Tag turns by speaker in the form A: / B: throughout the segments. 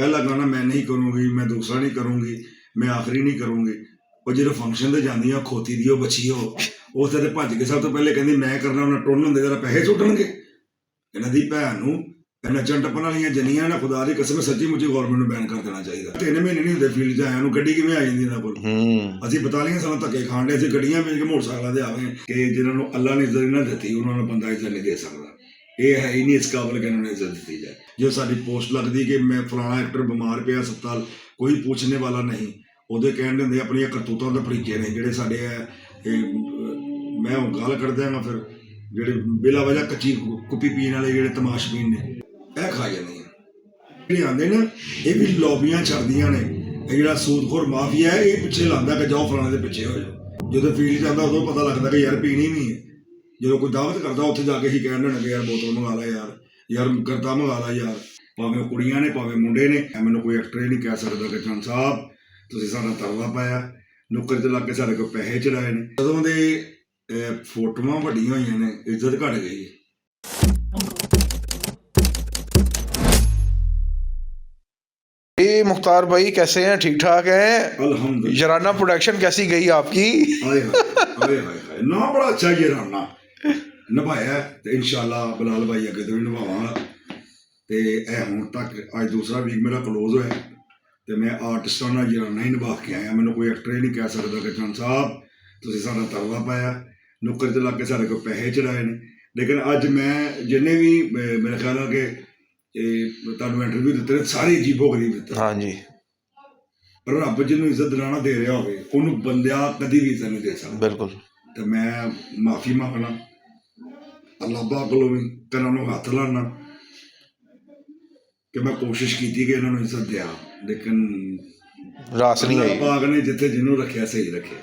A: ਪਹਿਲਾ ਗਾਣਾ ਮੈਂ ਨਹੀਂ ਕਰੂੰਗੀ, ਮੈਂ ਦੂਸਰਾ ਨਹੀਂ ਕਰੂੰਗੀ, ਮੈਂ ਆਖਰੀ ਨਹੀਂ ਕਰੂੰਗੀ। ਉਹ ਜਦੋਂ ਫੰਕਸ਼ਨ ਤੇ ਜਾਂਦੀਆਂ ਖੋਤੀ ਦੀ ਉਹ ਬੱਚੀਓ ਉੱਥੇ ਤੇ ਭੱਜ ਕੇ ਸਭ ਤੋਂ ਪਹਿਲੇ ਕਹਿੰਦੀ ਮੈਂ ਕਰਨਾ, ਉਹਨਾਂ ਟੁੰਨ ਹੁੰਦੇ ਜਰਾ ਪੈਸੇ ਸੁੱਟਣਗੇ। ਇਹਨਾਂ ਦੀ ਭੈਣ ਨੂੰ ਨੱਚਣ ਟੱਪਣ ਵਾਲੀਆਂ ਜਨੀਆਂ ਨਾ, ਖੁਦਾ ਦੀ ਕਸਮ ਸੱਚੀ ਮੁੱਚੀ ਗੌਰਮੈਂਟ ਨੂੰ ਬੈਨ ਕਰ ਦੇਣਾ ਚਾਹੀਦਾ। 3 ਮਹੀਨੇ ਨਹੀਂ ਹੁੰਦੇ ਫੀਲਡ 'ਚ ਆਇਆ ਨੂੰ, ਗੱਡੀ ਕਿਵੇਂ ਆ ਜਾਂਦੀ ਇਹਨਾਂ ਕੋਲ। ਅਸੀਂ 42 ਸਾਲਾਂ ਧੱਕੇ ਖਾਣ ਦੇ, ਅਸੀਂ ਗੱਡੀਆਂ ਵੇਚ ਕੇ ਮੋਟਰਸਾਈਕਲਾਂ ਤੇ ਆ ਗਏ ਕਿ ਜਿਹਨਾਂ ਨੂੰ ਅੱਲਾ ਨੇ ਇੱਜ਼ਤ ਨਾ ਦਿੱਤੀ ਉਹਨਾਂ ਨੂੰ ਬੰਦਾ ਇੱਜ਼ਤ ਨਹੀਂ ਦੇ ਸਕਦਾ। ਇਹ ਹੈ ਹੀ ਨਹੀਂ ਇਸ ਕਾਬਲ ਕਿ ਇਹਨਾਂ ਨੂੰ ਇੱਜ਼ਤ ਦਿੱਤੀ ਜਾਏ। ਜੋ ਸਾਡੀ ਪੋਸਟ ਲੱਗਦੀ ਕਿ ਮੈਂ ਫਲਾਣਾ ਐਕਟਰ ਬਿਮਾਰ ਪਿਆ ਹਸਪਤਾਲ, ਕੋਈ ਪੁੱਛਣੇ ਵਾਲਾ ਨਹੀਂ। ਉਹਦੇ ਕਹਿਣ ਹੁੰਦੇ ਆਪਣੀਆਂ ਕਰਤੂਤਾਂ ਦੇ ਤਰੀਕੇ ਨੇ ਜਿਹੜੇ ਸਾਡੇ ਹੈ। ਮੈਂ ਉਹ ਗੱਲ ਕਰ ਦਿਆਂਗਾ ਫਿਰ ਜਿਹੜੇ ਬਿਲਾ ਵਜ੍ਹਾ ਕੱਚੀ ਕੁੱਪੀ ਪੀਣ ਵਾਲੇ ਜਿਹੜੇ ਤਮਾਸ਼ਬੀਨ ਨੇ ਇਹ ਖਾ ਜਾਂਦੇ ਆ। ਜਿਹੜੇ ਆਉਂਦੇ ਨਾ ਇਹ ਵੀ ਲੌਬੀਆਂ ਛੱਡਦੀਆਂ ਨੇ। ਇਹ ਜਿਹੜਾ ਸੂਦਖੋਰ ਮਾਫੀਆ ਹੈ ਇਹ ਪਿੱਛੇ ਲਾਉਂਦਾ ਕਿ ਜਾਓ ਫਲਾਣੇ ਦੇ ਪਿੱਛੇ ਹੋ ਜਾਓ। ਜਦੋਂ ਫੀਲਡ ਜਾਂਦਾ ਉਦੋਂ ਪਤਾ ਲੱਗਦਾ ਕਿ ਯਾਰ ਪੀਣੀ ਵੀ ਹੈ। ਜਦੋਂ ਕੋਈ ਦਾਵਤ ਕਰਦਾ ਉੱਥੇ ਜਾ ਕੇ ਹੀ ਕਹਿਣ ਦੇਣਗੇ ਯਾਰ ਬੋਤਲ ਮੰਗਾ ਲਾ, ਯਾਰ ਗਰਦਾ ਮੰਗਾ ਲਾ ਯਾਰ। ਭਾਵੇਂ ਉਹ ਕੁੜੀਆਂ ਨੇ ਭਾਵੇਂ ਮੁੰਡੇ ਨੇ। ਮੈਨੂੰ ਕੋਈ ਐਕਟਰ ਹੀ ਨਹੀਂ ਕਹਿ ਸਕਦਾ ਕਿ ਚੰਦ ਸਾਹਿਬ ਤੁਸੀਂ ਸਾਡਾ ਤਰਲਾ ਪਾਇਆ, ਨੁੱਕਰ 'ਚ ਲੱਗ ਕੇ ਸਾਡੇ ਕੋਲ ਪੈਸੇ ਚੜਾਏ ਨੇ। ਜਦੋਂ ਦੇ ਫੋਟੋਆਂ ਵੱਡੀਆਂ ਹੋਈਆਂ ਨੇ ਇੱਜ਼ਤ ਘਟ ਗਈ ਹੈ।
B: मुख्तार भाई कैसे हैं? ठीक ठाक हैं?
A: अल्हम्दुलिल्लाह।
B: यराना प्रोडक्शन कैसी गई आपकी?
A: ना बड़ा अच्छा यराना निभाया ते इंशाल्लाह बिलाल भाई अगे तो भी निभावांगा। ते हुण तक अज दूसरा वीक मेरा क्लोज होया ते मैं आर्टिस्टां नाल यराना ही निभा के आया। मैनूं कोई एक्टर ही नहीं कह सकदा कि चंद साहब तुसीं साडा तरला पाया, नुक्कर 'ਚ ਲੱਗ ਕੇ ਸਾਡੇ कोल पैसे चढ़ाए ने। लेकिन अज मैं जिन्ने भी मेरे ख्याल है कि ਤੁਹਾਨੂੰ ਇੰਟਰਵਿਊ ਦਿੱਤੇ ਨੇ ਸਾਰੇ ਅਜੀਬੋ ਗਰੀਬ ਦਿੱਤੇ।
B: ਹਾਂਜੀ।
A: ਪਰ ਰੱਬ ਜਿਹਨੂੰ ਇੱਜ਼ਤ ਦਿਲਾਣਾ ਦੇ ਰਿਹਾ ਹੋਵੇ ਉਹਨੂੰ ਬੰਦਿਆ ਕਦੀ ਵੀ ਇੱਜ਼ਤ ਨਹੀਂ ਦੇ ਸਕਦਾ।
B: ਬਿਲਕੁਲ।
A: ਤੇ ਮੈਂ ਮਾਫੀ ਮੰਗਣਾ ਅੱਲਾਹ ਪਾਕ ਕੋਲੋਂ ਵੀ, ਕੰਨਾਂ ਨੂੰ ਹੱਥ ਲਾਉਣਾ ਕਿ ਮੈਂ ਕੋਸ਼ਿਸ਼ ਕੀਤੀ ਕਿ ਇਹਨਾਂ ਨੂੰ ਇੱਜ਼ਤ ਦਿਆਂ, ਲੇਕਿਨ
B: ਰਾਸ ਨਹੀਂ ਆਈ।
A: ਪਾਕ ਨੇ ਜਿੱਥੇ ਜਿਹਨੂੰ ਰੱਖਿਆ ਸਹੀ ਰੱਖਿਆ।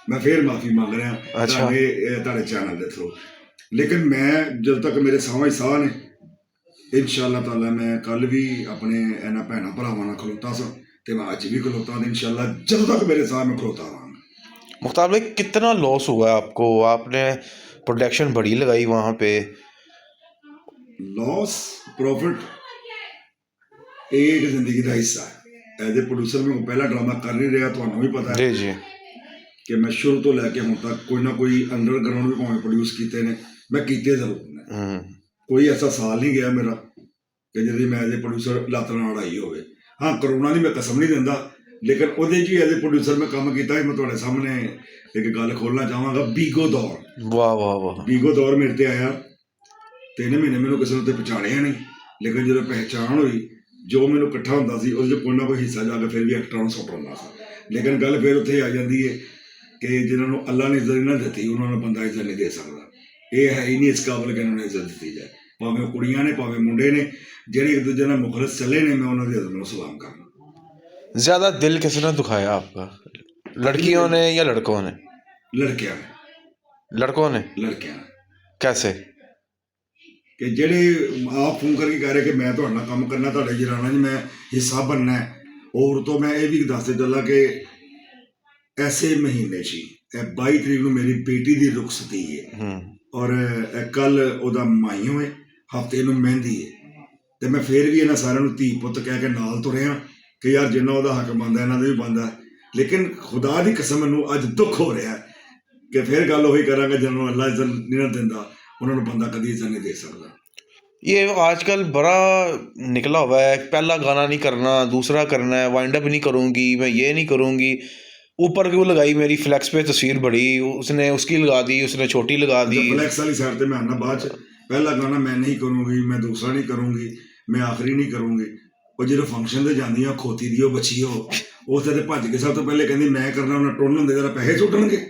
A: ਮੈਂ ਫਿਰ ਮਾਫੀ ਮੰਗ ਰਿਹਾ ਤੁਹਾਡੇ ਚੈਨਲ ਦੇ ਥਰੂ। ਲੇਕਿਨ ਮੈਂ ਜਦੋਂ ਤੱਕ ਮੇਰੇ ਸਾਹਮਣੇ ਸਾਹ ਨੇ इंशाअल्लाह ताला मैं कल भी अपने इन्होंने भैन भरावां नाल खलोता सा ते मैं अज भी खलोता तो इंशाअल्लाह जब तक मेरे सामने खलोता रहांगा।
B: मुख्तार भाई कितना लॉस हुआ है आपको? आपने प्रोडक्शन बड़ी लगाई वहाँ पे।
A: लॉस प्रॉफिट एक जिंदगी का हिस्सा है। एज ए प्रोड्यूसर मैं पहला ड्रामा कर नहीं रहा, तुहानूं भी पता है
B: जी
A: कि मैं शुरू तो लैके हुण तक कोई ना कोई अंडरग्राउंड भी भावें प्रोड्यूस किए ने, मैं कीते जरूर ने। कोई ऐसा साल नहीं गया मेरा कि जिहदे मैं एज ए प्रोड्यूसर लत्त नाल अड़ाई होवे। हाँ करोना नहीं मैं कसम नहीं दिंदा, लेकिन उहदे च एज ए प्रोड्यूसर मैं काम कीता। मैं तुहाडे सामने एक गल खोलना चाहांगा। बीगो दौर,
B: वाह वाह वाह,
A: बीगो दौर मेरे ते आया। 3 महीने मैनूं किसी ने उत्ते पहचाणिया नहीं, लेकिन जो पहचान हुई जो मैनूं इकट्ठा हुंदा सी उस कोई ना कोई हिस्सा जाके फिर भी एक्टरां नूं सुट रहा सा। लेकिन गल फिर उत्थे आ जाती है कि जिन्होंने अल्लाह ने इज्जत ना दी उन्होंने बंदा इज्जत नहीं दे सकता। ये है ही नहीं इस काबिल कि इन्होंने इज्जत दी जाए। भावें कुड़ियां ने भावें मुंडे ने ਜਿਹੜੇ एक दूजे नाल मुखलिस चले ने, मैं उन्होंने इज्जत नूं सलाम करना।
B: ज्यादा दिल किसने दुखाया आपका? लड़कियों ने या लड़कों ने?
A: लड़कियां ने।
B: लड़कों ने?
A: लड़कियां ने।
B: कैसे?
A: कि ਜਿਹੜੇ आप फोन करके कह रहे कि मैं ਤੁਹਾਡੇ ਨਾਲ ਕੰਮ करना, ਤੁਹਾਡੇ ਯਰਾਨਾ 'ਚ मैं हिस्सा बनना है। और तो मैं ये भी दसते चला कि ऐसे महीने 'ਚ 22 तरीक ਨੂੰ ਮੇਰੀ ਬੇਟੀ ਦੀ ਰੁਖਸਤੀ ਹੈ और कल ਉਹਦਾ ਮਾਈ ਹੋਏ, ਹਫਤੇ ਨੂੰ ਮਹਿੰਦੀ ਹੈ। ਤੇ ਮੈਂ ਫਿਰ ਵੀ ਇਹਨਾਂ ਸਾਰਿਆਂ ਨੂੰ ਧੀ ਪੁੱਤ ਕਹਿ ਕੇ ਨਾਲ ਤੁਰਿਆ ਕਿ ਯਾਰ ਜਿੰਨਾ ਉਹਦਾ ਹੱਕ ਬਣਦਾ ਇਹਨਾਂ ਦਾ ਵੀ ਬਣਦਾ। ਲੇਕਿਨ ਖੁਦਾ ਦੀ ਕਸਮ ਮੈਨੂੰ ਅੱਜ ਦੁੱਖ ਹੋ ਰਿਹਾ ਕਿ ਫਿਰ ਗੱਲ ਉਹੀ ਕਰਾਂਗੇ ਜਿਹਨੂੰ ਅੱਲਾ ਇੱਜ਼ਤ ਨਹੀਂ ਨਾ ਦਿੰਦਾ ਉਹਨਾਂ ਨੂੰ ਬੰਦਾ ਕਦੀ ਇੱਜ਼ਤ नहीं दे सकता।
B: ये आजकल बड़ा निकला हुआ है, पहला गाना नहीं करना, दूसरा करना है, वाइंड अप नहीं करूँगी, मैं ये नहीं करूँगी। ऊपर क्यों लगाई मेरी फ्लैक्स पे तस्वीर बड़ी, उसने उसकी लगा दी, उसने छोटी लगा दी।
A: फ्लैक्स वाली साइड पे मैं आना बाद पहला गाना मैं नहीं करूँगी, मैं दूसरा नहीं करूँगी, मैं आखिरी नहीं करूँगी। और जो फंक्शन से जांदियां खोती दी बच्चीओ ਉੱਥੇ ਤੇ ਭੱਜ ਕੇ ਸਭ ਤੋਂ ਪਹਿਲੇ ਕਹਿੰਦੀ ਮੈਂ ਕਰਨਾ, ਉਹਨਾਂ ਟੁੰਨ ਹੁੰਦੇ ਜਰਾ ਪੈਸੇ ਸੁੱਟਣਗੇ।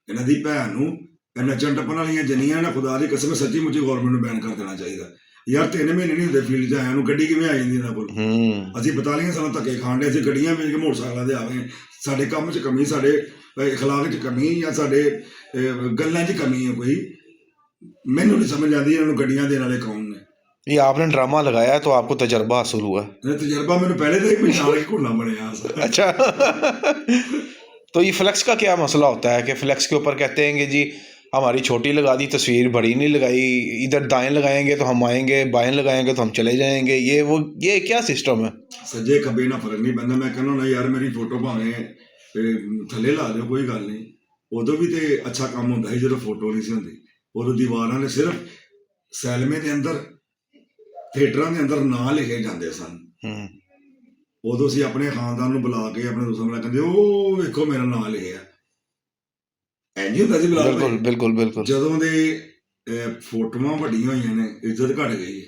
A: ਇਹਨਾਂ ਦੀ ਭੈਣ ਨੂੰ ਨੱਚਣ ਟੱਪਣ ਵਾਲੀਆਂ ਜਨੀਆਂ ਨਾ, ਖੁਦਾ ਦੀ ਕਸਮ ਸੱਚੀ ਮੁੱਚੀ ਗੌਰਮੈਂਟ ਨੂੰ ਬੈਨ ਕਰ ਦੇਣਾ ਚਾਹੀਦਾ। ਯਾਰ 3 ਮਹੀਨੇ ਨਹੀਂ ਹੁੰਦੇ ਫੀਲਡ 'ਚ ਆਇਆ ਨੂੰ, ਗੱਡੀ ਕਿਵੇਂ ਆ ਜਾਂਦੀ ਇਹਨਾਂ ਕੋਲ। ਅਸੀਂ 42 ਸਾਲਾਂ ਧੱਕੇ ਖਾਣ ਦੇ, ਅਸੀਂ ਗੱਡੀਆਂ ਵੇਚ ਕੇ ਮੋਟਰਸਾਈਕਲਾਂ ਤੇ ਆ ਗਏ। ਸਾਡੇ ਕੰਮ 'ਚ ਕਮੀ, ਸਾਡੇ ਅਖਲਾਕ 'ਚ ਕਮੀ ਜਾਂ ਸਾਡੇ ਗੱਲਾਂ 'ਚ कमी है कोई, मैनू नहीं समझ आती इन्होंने गड्डियां देने वाले कौन ने।
B: ये आपने ड्रामा लगाया तो आपको तजर्बा हासिल हुआ?
A: तजर्बा मैंने पहले से ही मिसाल घूमना बने।
B: अच्छा तो ये फ्लेक्स का क्या मसला होता है कि फ्लेक्स के ऊपर कहते हैं कि जी ہماری چھوٹی لگا دی تصویر، بڑی نہیں لگائی، ادھر دائیں لگائیں گے تو ہم آئیں گے، بائیں لگائیں گے تو ہم چلے جائیں گے، یہ کیا سسٹم ہے؟
A: سجے کبھی نہ فرق نہیں پیਂਦਾ। ਮੈਂ ਕਹਿੰਦਾ ਨਾ ਯਾਰ ਮੇਰੀ ਫੋਟੋ ਭਾਵੇਂ ਥੱਲੇ ਲਾ ਦਿਓ, ਕੋਈ ਗੱਲ ਨਹੀਂ। ਉਦੋਂ ਵੀ ਤੇ ਅੱਛਾ ਕੰਮ ਹੁੰਦਾ ਸੀ ਜਦੋਂ ਫੋਟੋ ਨਹੀਂ ਸੀ ਹੁੰਦੀ। ਉਦੋਂ ਦੀਵਾਰਾਂ ਨੇ ਸਿਰਫ ਸੈਲਮੇ ਦੇ ਅੰਦਰ, ਥੀਏਟਰਾਂ ਦੇ ਅੰਦਰ ਨਾਂ ਲਿਖੇ ਜਾਂਦੇ ਸਨ। ਉਦੋਂ ਅਸੀਂ ਆਪਣੇ ਖਾਨਦਾਨ ਨੂੰ ਬੁਲਾ ਕੇ, ਆਪਣੇ ਦੋਸਤਾਂ ਨੂੰ ਕਹਿੰਦੇ ਉਹ ਵੇਖੋ ਮੇਰਾ ਨਾਂ ਲਿਖਿਆ। ਇੰਝ ਹੁੰਦਾ ਸੀ ਬੁਲਾ
B: ਬਿਲਕੁਲ ਬਿਲਕੁਲ ਬਿਲਕੁਲ।
A: ਜਦੋਂ ਦੇ ਫੋਟੋਆਂ ਵੱਡੀਆਂ ਹੋਈਆਂ ਨੇ, ਇੱਜ਼ਤ ਘਟ ਗਈ ਹੈ।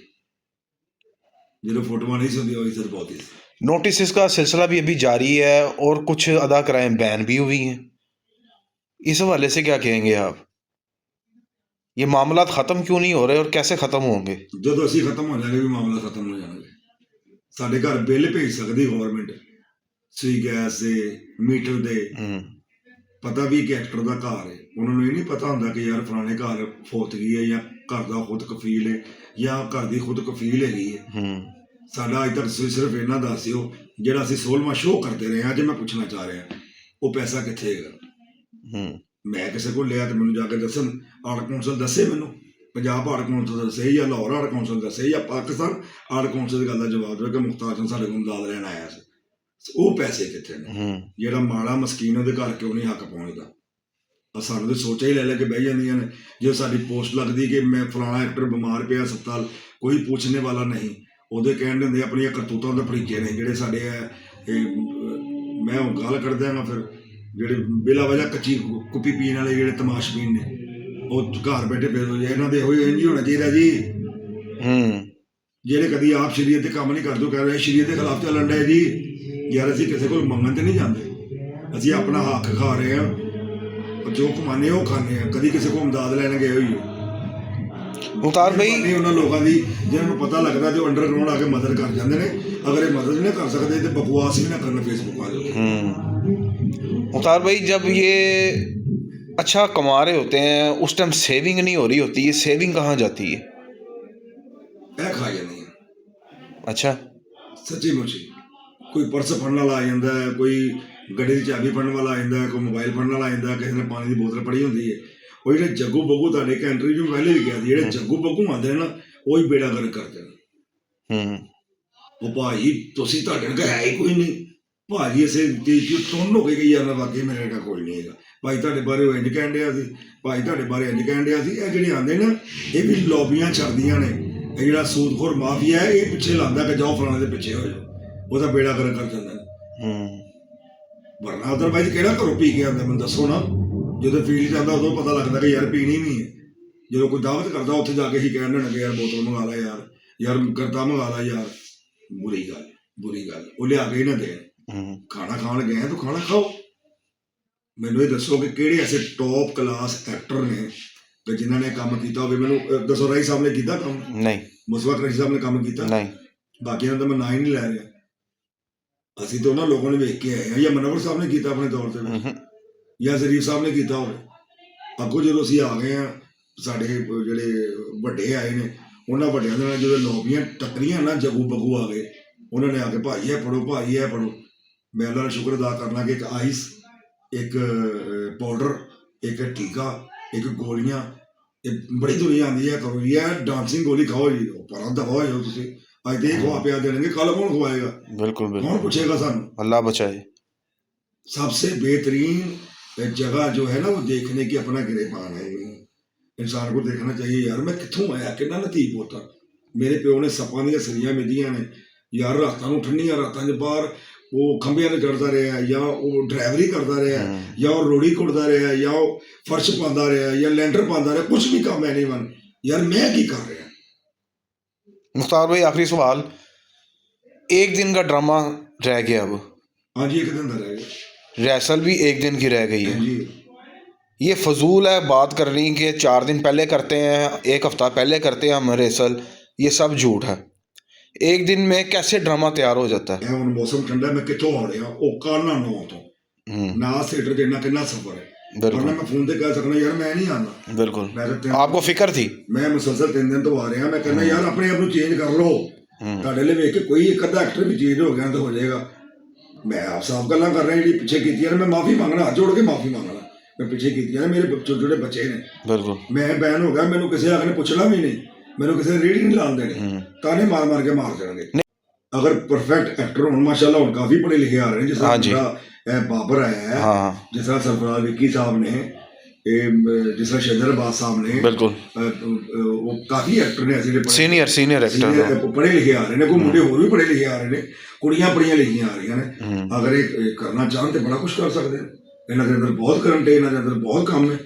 A: ਜਦੋਂ ਫੋਟੋਆਂ ਨਹੀਂ ਸੀ ਹੁੰਦੀਆਂ ਉਹ ਇੱਜ਼ਤ ਬਹੁਤ ਸੀ।
B: نوٹسز کا سلسلہ بھی ابھی جاری ہے اور کچھ اداکارائیں بین بھی ہوئی ہیں، اس حوالے سے کیا کہیں گے آپ؟ یہ معاملات ختم کیوں نہیں ہو رہے اور کیسے ختم ہوں گے؟
A: ਜਦੋਂ ਅਸੀਂ ਖਤਮ ਹੋ ਜਾਣਗੇ ਵੀ ਮਾਮਲਾ ਖਤਮ ਹੋ ਜਾਣਗੇ। ਸਾਡੇ ਘਰ ਬਿੱਲ ਭੇਜ ਸਕਦੀ ਗਵਰਨਮੈਂਟ, ਸੂਈ ਗੈਸ ਦੇ, ਮੀਟਰ ਦੇ। ਪਤਾ ਵੀ ਕਿ ਐਕਟਰ ਦਾ ਘਰ ਹੈ, ਉਹਨਾਂ ਨੂੰ ਇਹ ਨਹੀਂ ਪਤਾ ਹੁੰਦਾ ਕਿ ਯਾਰ ਫਲਾਣੇ ਘਰ ਫੌਤਗੀ ਹੈ ਜਾਂ ਘਰ ਦਾ ਖੁਦ ਕਫੀਲ ਹੈ ਜਾਂ ਘਰ ਦੀ ਖੁਦ ਕਫੀਲ ਹੈਗੀ ਹੈ। ਸਾਡਾ ਅੱਜ ਤੱਕ ਤੁਸੀਂ ਸਿਰਫ ਇੰਨਾ ਦੱਸ ਦਿਓ, ਜਿਹੜਾ ਅਸੀਂ 16ਵਾਂ ਸ਼ੋਅ ਕਰਦੇ ਰਹੇ ਹਾਂ। ਅੱਜ ਮੈਂ ਪੁੱਛਣਾ ਚਾਹ ਰਿਹਾ ਉਹ ਪੈਸਾ ਕਿੱਥੇ ਹੈਗਾ? ਮੈਂ ਕਿਸੇ ਕੋਲ ਲਿਆ ਤੇ ਮੈਨੂੰ ਜਾ ਕੇ ਦੱਸਣ, ਆਰਟ ਕੌਂਸਲ ਦੱਸੇ ਮੈਨੂੰ, ਪੰਜਾਬ ਆਰਟ ਕੌਂਸਲ ਦੱਸੇ ਜਾਂ ਲਾਹੌਰ ਆਰਟ ਕੌਂਸਲ ਦੱਸੇ ਜਾਂ ਪਾਕਿਸਤਾਨ ਆਰਟ ਕੌਂਸਲ ਦੀ ਗੱਲ ਦਾ ਜਵਾਬ ਦੇ ਕਿ ਮੁਖਤਾਰ ਸਿੰਘ ਸਾਡੇ ਕੋਲ ਮਦਦ ਲੈਣ ਆਇਆ ਸੀ। ਉਹ ਪੈਸੇ ਕਿੱਥੇ ਨੇ? ਜਿਹੜਾ ਮਾੜਾ ਮਸਕੀਨ ਉਹਦੇ ਘਰ ਕਿਉਂ ਨਹੀਂ ਹੱਕ ਪਹੁੰਚਦਾ? ਸਾਨੂੰ ਤਾਂ ਸੋਚਾਂ ਹੀ ਲੈ ਕੇ ਬਹਿ ਜਾਂਦੀਆਂ ਨੇ। ਜੇ ਸਾਡੀ ਪੋਸਟ ਲੱਗਦੀ ਕਿ ਮੈਂ ਫਲਾਣਾ ਐਕਟਰ ਬਿਮਾਰ ਪਿਆ ਹਸਪਤਾਲ, ਕੋਈ ਪੁੱਛਣੇ ਵਾਲਾ ਨਹੀਂ। ਉਹਦੇ ਕਹਿਣ ਹੁੰਦੇ ਆਪਣੀਆਂ ਕਰਤੂਤਾਂ ਦੇ ਭਰੀਕੇ ਨੇ ਜਿਹੜੇ ਸਾਡੇ ਮੈਂ ਉਹ ਗੱਲ ਕਰਦਾ ਹਾਂ। ਫਿਰ ਜਿਹੜੇ ਬਿਲਾ ਵਜ੍ਹਾ ਕੱਚੀ ਕੁੱਪੀ ਪੀਣ ਵਾਲੇ ਜਿਹੜੇ ਤਮਾਸ਼ਬੀਨ ਨੇ, ਉਹ ਘਰ ਬੈਠੇ ਪਏ। ਇਹਨਾਂ ਦੇ ਇਹੋ ਇੰਝ ਹੋਣਾ ਚਾਹੀਦਾ ਜੀ। ਜਿਹੜੇ ਕਦੀ ਆਪ ਸ਼ਰੀਅਤ ਦੇ ਕੰਮ ਨਹੀਂ ਕਰਦੇ, ਕਹਿ ਰਹੇ ਸ਼ਰੀਅਤ ਦੇ ਖਿਲਾਫ ਚੱਲਣ ਡਏ ਜੀ। ਯਾਰ ਅਸੀਂ ਕਿਸੇ ਕੋਲ ਮੰਗਣ ਤੇ ਨਹੀਂ ਜਾਂਦੇ, ਅਸੀਂ ਆਪਣਾ ਹੱਕ ਖਾ ਰਹੇ ਹਾਂ। ਜੋ ਕਮਾਨੇ ਉਹ ਖਾਂਦੇ ਹਾਂ, ਕਦੀ ਕਿਸੇ ਕੋਲ ਇਮਦਾਦ ਲੈਣ ਗਏ ਹੋਈ
B: ਮੁਖਤਾਰ ਭਾਈ
A: ਉਹਨਾਂ ਲੋਕਾਂ ਦੀ ਜਿਹਨਾਂ ਨੂੰ ਪਤਾ ਲੱਗਦਾ ਤੇ ਉਹ ਅੰਡਰਗਰਾਊਂਡ ਆ ਕੇ ਮਦਦ ਕਰ ਜਾਂਦੇ ਨੇ। ਅਗਰ ਇਹ ਮਦਦ ਨਹੀਂ ਕਰ ਸਕਦੇ ਤੇ ਬਕਵਾਸ ਵੀ ਨਾ ਕਰਨ ਫੇਸਬੁੱਕ ਵਾਲੇ।
B: मुख्तार भाई, जब ये अच्छा कमा रहे होते हैं उस टाइम सेविंग नहीं हो रही होती, ये सेविंग कहाँ जाती है?
A: खा जानी है।
B: अच्छा,
A: सच्ची मुची कोई पर्स फड़न वाला आ जाता है, कोई गड्डी की चाबी फड़न वाला आ जाता है, कोई मोबाइल फड़न वाला आ जाता है, किसी ने पानी की बोतल फड़ी होती है। वो जो जग्गू बग्गू तुहाडे इंटरव्यू में पहले भी कहा जो जग्गू बग्गू आते हैं ना, वो ही बेड़ा गर्क करते हैं। वो भाई तुसीं तुहाडे नाल है ही कोई नहीं भाजी, ऐसे टुन्न हो गई यार वाकई मेरे का कोई नहीं है भाई। तुहाडे बारे इंज कहन डिया सी भाई, तुहाडे बारे इंज कहन डिया सी। ये जिहड़े आंदे ना, ये भी लॉबियां छड़दियां ने। ये जिहड़ा सूदखोर माफिया है, ये पिछे लांदा कि जाओ फलाने दे पिछे हो जाओ, ਉਹਦਾ ਬੇੜਾ ਗਰਕ ਕਰ ਜਾਂਦਾ। ਵਰਨਾ ਅਦਰਵਾਈਜ਼ ਕਿਹੜਾ ਘਰੋਂ ਪੀ ਕੇ ਆਉਂਦਾ ਮੈਨੂੰ ਦੱਸੋ ਨਾ। ਜਦੋਂ ਫੀਲਡ 'ਚ ਆਉਂਦਾ ਉਦੋਂ ਪਤਾ ਲੱਗਦਾ ਕਿ ਯਾਰ ਪੀਣੀ ਨਹੀਂ ਹੈ। ਜਦੋਂ ਕੋਈ ਦਾਵਤ ਕਰਦਾ ਉੱਥੇ ਜਾ ਕੇ ਹੀ ਕਹਿਣ ਦੇਣਗੇ ਯਾਰ ਬੋਤਲ ਮੰਗਾ ਲਾ, ਯਾਰ ਕਰਤਾ ਮੰਗਾ ਲਾ ਯਾਰ। ਬੁਰੀ ਗੱਲ ਉਹ ਲਿਆ ਕੇ ਹੀ ਨਾ ਦੇਣ। ਖਾਣਾ ਖਾਣ ਗਏ ਤਾਂ ਖਾਣਾ ਖਾਓ। ਮੈਨੂੰ ਇਹ ਦੱਸੋ ਕਿ ਕਿਹੜੇ ਐਸੇ ਟੌਪ ਕਲਾਸ ਐਕਟਰ ਨੇ ਕਿ ਜਿਨ੍ਹਾਂ ਨੇ ਕੰਮ ਕੀਤਾ ਹੋਵੇ? ਮੈਨੂੰ ਦੱਸੋ। ਰਾਈ ਸਾਹਿਬ ਨੇ ਕੀਤਾ ਕੰਮ?
B: ਨਹੀਂ।
A: ਮੁਸਤਫਾ ਕੁਰੈਸ਼ੀ ਸਾਹਿਬ ਨੇ ਕੰਮ ਕੀਤਾ?
B: ਨਹੀਂ।
A: ਬਾਕੀਆਂ ਦਾ ਮੈਂ ਨਾਂ ਹੀ ਨਹੀਂ ਲੈ ਰਿਹਾ। ਅਸੀਂ ਤਾਂ ਉਹਨਾਂ ਲੋਕਾਂ ਨੇ ਵੇਖ ਕੇ ਆਏ ਹਾਂ। ਜਾਂ ਮਨੋਹਰ ਸਾਹਿਬ ਨੇ ਕੀਤਾ ਆਪਣੇ ਤੌਰ ਤੇ, ਜਾਂ ਜ਼ਰੀਫ ਸਾਹਿਬ ਨੇ ਕੀਤਾ ਹੋਵੇ। ਅੱਗੋਂ ਜਦੋਂ ਅਸੀਂ ਆ ਗਏ ਹਾਂ, ਸਾਡੇ ਜਿਹੜੇ ਵੱਡੇ ਆਏ ਨੇ, ਉਹਨਾਂ ਵੱਡਿਆਂ ਦੇ ਨਾਲ ਜਦੋਂ ਲੌਬੀਆਂ ਟੱਕਰੀਆਂ ਨਾ, ਜੱਗੂ ਬੱਗੂ ਆ ਗਏ। ਉਹਨਾਂ ਨੇ ਆ ਕੇ ਭਾਈ ਇਹ ਪੜ੍ਹੋ, ਭਾਈ ਇਹ ਪੜ੍ਹੋ। ਮੈਂ ਅੱਲਾ ਦਾ ਸ਼ੁਕਰ ਅਦਾ ਕਰਨਾ ਕਿ ਇੱਕ ਆਈਸ, ਇੱਕ ਪਾਊਡਰ, ਇੱਕ ਟੀਕਾ, ਇੱਕ ਗੋਲੀਆਂ, ਇਹ ਬੜੀ ਦੁਨੀਆ ਆਉਂਦੀ ਹੈ। ਕਰੋ ਜੀ ਇਹ ਡਾਂਸਿੰਗ ਗੋਲੀ ਖਾਓ ਜੀ, ਪਰਾਂ ਦਵਾ ਜਾਓ ਤੁਸੀਂ। ਅੱਜ ਦੇ ਖਵਾ ਪਿਆ ਦੇਣਗੇ, ਕੱਲ ਕੌਣ ਖਵਾਏਗਾ?
B: ਬਿਲਕੁਲ ਬਿਲकुल।
A: कौन पूछेगा सानू?
B: अल्लाह बचाए।
A: सबसे बेहतरीन जगह जो है ना, वो देखने की अपना गिरेबान है। इंसान को देखना चाहिए यार मैं कितों आया, कितना नतीब होता। मेरे प्यो ने सपां दी सरियां मिदियां ने यार, रातां नूं ठंडियां रातां च बाहर वो खंभियां ते चढ़दा रहा, या वो ड्राइवरी करदा रहा, या वो रोड़ी कुटदा रहा, या वो फर्श पांदा रहा, या लैंटर पांदा रहा। कुछ भी काम है नहीं मन यार, मैं की कर रहा?
B: मुख्तार भाई, आखिरी सवाल, एक दिन का ड्रामा रह गया अब।
A: हाँ जी, एक दिन का रह गया।
B: रिहर्सल भी एक दिन की रह गई है।
A: जी,
B: ये फजूल है बात करनी कि 4 दिन पहले करते हैं, 1 हफ्ता पहले करते हैं हम रिहर्सल, ये सब झूठ है। एक दिन में कैसे ड्रामा तैयार हो जाता है?
A: ਹੁਣ ਮੌਸਮ ਠੰਡਾ, ਮੈਂ ਕਿੱਥੋਂ ਆ ਰਿਹਾ? ਓਕਾ ਨਾ 9 ਤੋਂ ਨਾ ਥੀਏਟਰ ਦੇ ਕਿੰਨਾ ਸਫਰ ਹੈ। वरना मैं फोन ਤੇ ਕਹਿ ਸਕਦਾ ਯਾਰ ਮੈਂ ਨਹੀਂ ਆਉਂਦਾ।
B: बिल्कुल।
A: ਮੈਂ ਤਾਂ
B: आपको फिक्र थी?
A: ਮੈਂ ਮੁਸਲਸਲ 3 ਦਿਨ ਤੋਂ ਆ ਰਿਹਾ। ਮੈਂ ਕਹਿੰਦਾ ਯਾਰ ਆਪਣੇ ਆਪ ਨੂੰ ਚੇਂਜ ਕਰ ਲਓ। ਤੁਹਾਡੇ ਲਈ ਵੇਖ ਕੇ ਕੋਈ ਇੱਕ ਅੱਧਾ ਐਕਟਰ ਵੀ ਚੇਂਜ ਹੋ ਗਿਆ ਤਾਂ ਹੋ ਜਾਏਗਾ। ਮੈਂ ਆਪ ਸਾਫ ਗੱਲਾਂ ਕਰ ਰਿਹਾ, ਜਿਹੜੀ ਪਿੱਛੇ ਕੀਤੀ ਯਾਰ, ਮੈਂ ਮਾਫੀ ਮੰਗਣਾ, ਹੱਥ ਜੋੜ ਕੇ ਮਾਫੀ ਮੰਗਣਾ। ਮੈਂ ਪਿੱਛੇ ਕੀਤੀਆਂ ਨੇ, ਮੇਰੇ ਛੋਟੇ ਛੋਟੇ ਬੱਚੇ ਨੇ,
B: ਬਿਲਕੁਲ।
A: ਮੈਂ ਬੈਨ ਹੋ ਗਿਆ, ਮੈਨੂੰ ਕਿਸੇ ਆਖ ਨੇ ਪੁੱਛਣਾ ਵੀ ਨਹੀਂ, ਮੈਨੂੰ ਕਿਸੇ ਨੇ ਰੇੜੀ ਨਹੀਂ ਲਾਉਣ ਦੇਣੀ, ਤਾਨੇ ਮਾਰ ਮਾਰ ਕੇ ਮਾਰ ਦੇਣਗੇ। ਅਗਰ ਪਰਫੈਕਟ ਐਕਟਰ ਹੋਣ, ਮਾਸ਼ਾਅੱਲਾ ਹੁਣ ਕਾਫੀ ਪੜ੍ਹੇ ਲਿਖੇ ਆ ਰਹੇ ਨੇ, ਜਿਸ ਤਰ੍ਹਾਂ ਇਹ ਬਾਬਰ ਆਇਆ ਹੈ,
B: ਹਾਂ,
A: ਜਿਸ ਤਰ੍ਹਾਂ ਸਰਫਰਾਜ਼ ਵਿੱਕੀ ਸਾਹਿਬ ਨੇ, ਇਹ ਜਿਸ ਤਰ੍ਹਾਂ ਸ਼ਹਿਦਰ ਅਬਾਸ ਸਾਹਿਬ ਨੇ,
B: ਬਿਲਕੁਲ
A: ਉਹ ਕਾਫੀ ਐਕਟਰ ਨੇ ਜਿਹੜੇ
B: ਸੀਨੀਅਰ ਐਕਟਰ
A: ਪੜ੍ਹੇ ਲਿਖੇ ਆ ਰਹੇ ਨੇ, ਕੋਈ ਮੁੰਡੇ ਹੋਰ ਵੀ ਪੜ੍ਹੇ ਲਿਖੇ ਆ ਰਹੇ ਨੇ, ਕੁੜੀਆਂ ਪੜ੍ਹੀਆਂ ਲਿਖੀਆਂ ਆ ਰਹੀਆਂ ਨੇ। ਅਗਰ ਇਹ ਕਰਨਾ ਚਾਹਣ ਤੇ ਬੜਾ ਕੁਝ ਕਰ ਸਕਦੇ ਨੇ। ਇਹਨਾਂ ਦੇ ਅੰਦਰ ਬਹੁਤ ਕਰੰਟ ਹੈ, ਇਹਨਾਂ ਦੇ ਅੰਦਰ ਬਹੁਤ ਕੰਮ है।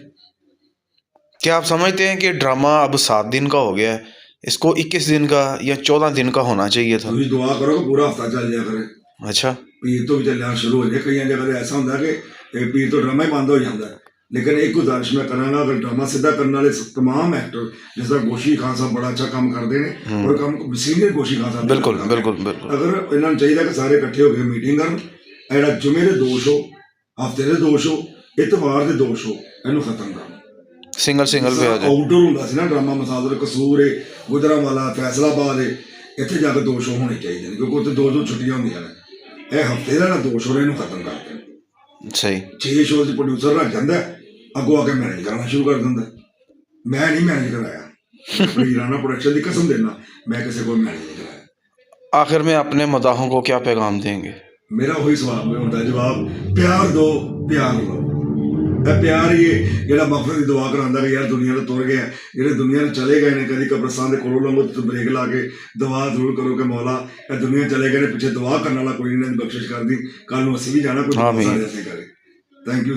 B: क्या आप समझते हैं कि ड्रामा अब 7 दिन का हो गया है, इसको 21 दिन का या 14 दिन का होना चाहिए था?
A: ਤੁਸੀਂ ਦੁਆ ਕਰੋ ਕਿ ਪੂਰਾ ਹਫਤਾ ਚੱਲ ਜਾਇਆ ਕਰੇ।
B: अच्छा,
A: ਪੀਰ ਤੋਂ ਵੀ ਚੱਲਣਾ ਸ਼ੁਰੂ ਹੋ ਜਾਏ। ਕਈਆਂ ਜਗ੍ਹਾ ਐਸਾ ਹੁੰਦਾ ਕਿ ਇਹ ਪੀਰ ਤੋਂ ਡਰਾਮਾ ਹੀ ਬੰਦ ਹੋ ਜਾਂਦਾ ਹੈ। ਲੇਕਿਨ ਇੱਕ ਗੁਜ਼ਾਰਿਸ਼ ਮੈਂ ਕਰਾਂਗਾ, ਅਗਰ ਡਰਾਮਾ ਸਿੱਧਾ ਕਰਨ ਵਾਲੇ ਤਮਾਮ ਐਕਟਰ, ਜਿਸ ਤਰ੍ਹਾਂ ਗੋਸ਼ੀ ਖਾਨ ਸਾਹਿਬ ਬੜਾ ਅੱਛਾ ਕੰਮ ਕਰਦੇ ਨੇ, ਔਰ ਕੰਮ ਸੀਨੀਅਰ ਗੋਸ਼ੀ ਖਾਨ ਸਾਹਿਬ
B: बिल्कुल बिल्कुल बिल्कुल।
A: ਅਗਰ ਇਹਨਾਂ ਨੂੰ ਚਾਹੀਦਾ ਕਿ ਸਾਰੇ ਇਕੱਠੇ ਹੋ ਕੇ ਮੀਟਿੰਗ ਕਰਨ, ਜਿਹੜਾ ਜੁਮੇ ਦੇ 2 ਸ਼ੋ, ਹਫਤੇ ਦੇ 2 ਸ਼ੋ, ਇਤਵਾਰ ਦੇ 2 ਸ਼ੋ, ਇਹਨੂੰ ਖਤਮ ਕਰੋ।
B: सिंगल पे आ जाए।
A: ਆਊਟਡੋਰ ਹੁੰਦਾ ਸੀ ਨਾ ਡਰਾਮਾ, ਮਸਾਦਰ ਕਸੂਰ ਹੈ, ਗੁਜਰਾਂਵਾਲਾ, ਫੈਸਲਾਬਾਦ ਹੈ, ਇੱਥੇ ਜਾ ਕੇ 2 ਸ਼ੋ ਹੋਣੇ ਚਾਹੀਦੇ ਨੇ, ਕਿਉਂਕਿ ਉੱਥੇ 2 ਛੁੱਟੀਆਂ ਹੁੰਦੀਆਂ ਨੇ। ਇਹ ਹਫਤੇ ਦਾ ਨਾ 2 ਸ਼ੋ ਨੇ, ਇਹਨੂੰ ਖਤਮ ਕਰਦੇ।
B: सही।
A: 6 ਸ਼ੋ ਦੇ ਪ੍ਰੋਡਿਊਸਰ ਰੱਖ ਜਾਂਦਾ, ਅੱਗੋਂ ਆ ਕੇ ਮੈਨੇਜ ਕਰਨਾ ਸ਼ੁਰੂ ਕਰ ਦਿੰਦਾ। ਮੈਂ ਨਹੀਂ ਮੈਨੇਜ ਕਰਾਇਆ, ਆਪਣੀ ਰਾਣਾ प्रोडक्शन ਦੀ ਕਸਮ ਦੇਣਾ, ਮੈਂ ਕਿਸੇ ਕੋਲ ਮੈਨੇਜ ਨਹੀਂ ਕਰਾਇਆ।
B: आखिर में अपने मदाहों को क्या पैगाम देंगे?
A: ਮੇਰਾ ਉਹੀ ਸਵਾਲ ਹੁੰਦਾ, ਜਵਾਬ ਪਿਆਰ ਦੋ, ਪਿਆਰ ਲਓ। ਇਹ ਪਿਆਰ ਹੀ ਹੈ ਜਿਹੜਾ ਮਗਫਰਤ ਦੀ ਦੁਆ ਕਰਾਉਂਦਾ ਕਿ ਯਾਰ ਦੁਨੀਆ ਤੋਂ ਤੁਰ ਗਿਆ, ਜਿਹੜੇ ਦੁਨੀਆ ਨੂੰ ਚਲੇ ਗਏ ਨੇ, ਕਦੀ ਕਬਰਸਤਾਨ ਦੇ ਕੋਲੋਂ ਲੰਘੋ ਤੇ ਬ੍ਰੇਕ ਲਾ ਕੇ ਦੁਆ ਜ਼ਰੂਰ ਕਰੋ ਕਿ ਮੌਲਾ ਇਹ ਦੁਨੀਆ ਚਲੇ ਗਏ ਨੇ, ਪਿੱਛੇ ਦੁਆ ਕਰਨ ਵਾਲਾ ਕੋਈ ਨਹੀਂ, ਬਖਸ਼ਿਸ਼ ਕਰਦੀ, ਕੱਲ ਨੂੰ ਅਸੀਂ ਵੀ ਜਾਣਾ, ਕੋਈ ਸਾਡੇ ਅਸੀਂ ਕਰੇ। Thank you.